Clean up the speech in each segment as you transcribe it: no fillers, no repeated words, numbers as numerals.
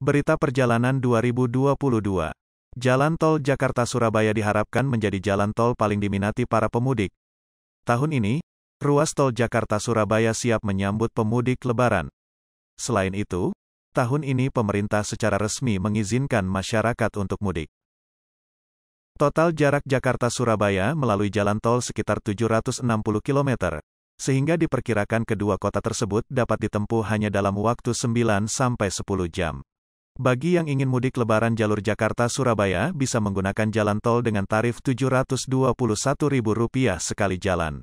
Berita Perjalanan 2022. Jalan tol Jakarta-Surabaya diharapkan menjadi jalan tol paling diminati para pemudik. Tahun ini, ruas tol Jakarta-Surabaya siap menyambut pemudik Lebaran. Selain itu, tahun ini pemerintah secara resmi mengizinkan masyarakat untuk mudik. Total jarak Jakarta-Surabaya melalui jalan tol sekitar 760 km, sehingga diperkirakan kedua kota tersebut dapat ditempuh hanya dalam waktu 9-10 jam. Bagi yang ingin mudik Lebaran jalur Jakarta-Surabaya bisa menggunakan jalan tol dengan tarif Rp721.000 sekali jalan.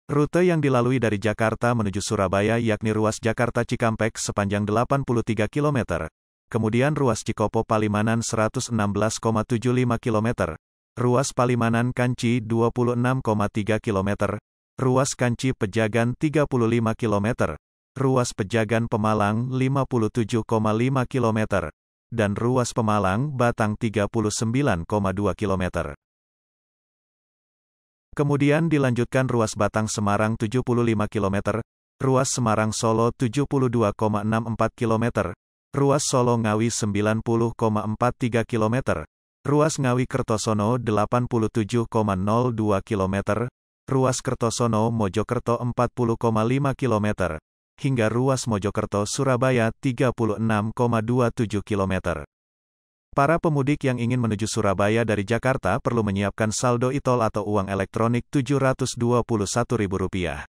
Rute yang dilalui dari Jakarta menuju Surabaya yakni ruas Jakarta Cikampek sepanjang 83 km, kemudian ruas Cikopo Palimanan 116,75 km, ruas Palimanan Kanci 26,3 km, ruas Kanci Pejagan 35 km, ruas Pejagan Pemalang 57,5 km, dan ruas Pemalang Batang 39,2 km. Kemudian dilanjutkan ruas Batang Semarang 75 km, ruas Semarang Solo 72,64 km, ruas Solo Ngawi 90,43 km, ruas Ngawi Kertosono 87,02 km, ruas Kertosono Mojokerto 40,5 km, hingga ruas Mojokerto Surabaya 36,27 km. Para pemudik yang ingin menuju Surabaya dari Jakarta perlu menyiapkan saldo e-tol atau uang elektronik Rp721.000.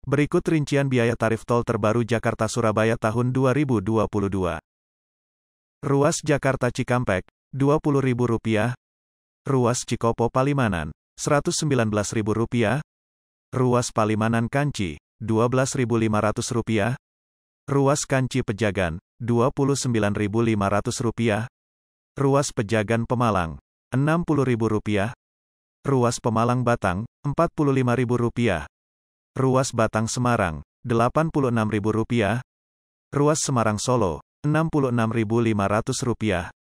Berikut rincian biaya tarif tol terbaru Jakarta-Surabaya tahun 2022. Ruas Jakarta Cikampek, Rp20.000. Ruas Cikopo Palimanan, Rp119.000. Ruas Palimanan Kanci, Rp12.500. Ruas Kanci Pejagan, Rp29.500. Ruas Pejagan Pemalang, Rp60.000. Ruas Pemalang Batang, Rp45.000. Ruas Batang Semarang, Rp86.000. Ruas Semarang Solo, Rp66.500.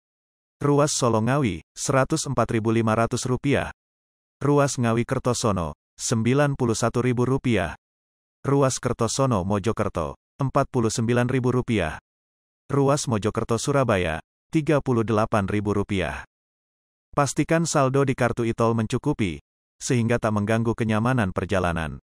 Ruas Solo Ngawi, Rp104.500. Ruas Ngawi Kertosono, Rp91.000. Ruas Kertosono Mojokerto, Rp49.000. Ruas Mojokerto Surabaya, Rp38.000. Pastikan saldo di kartu e-tol mencukupi, sehingga tak mengganggu kenyamanan perjalanan.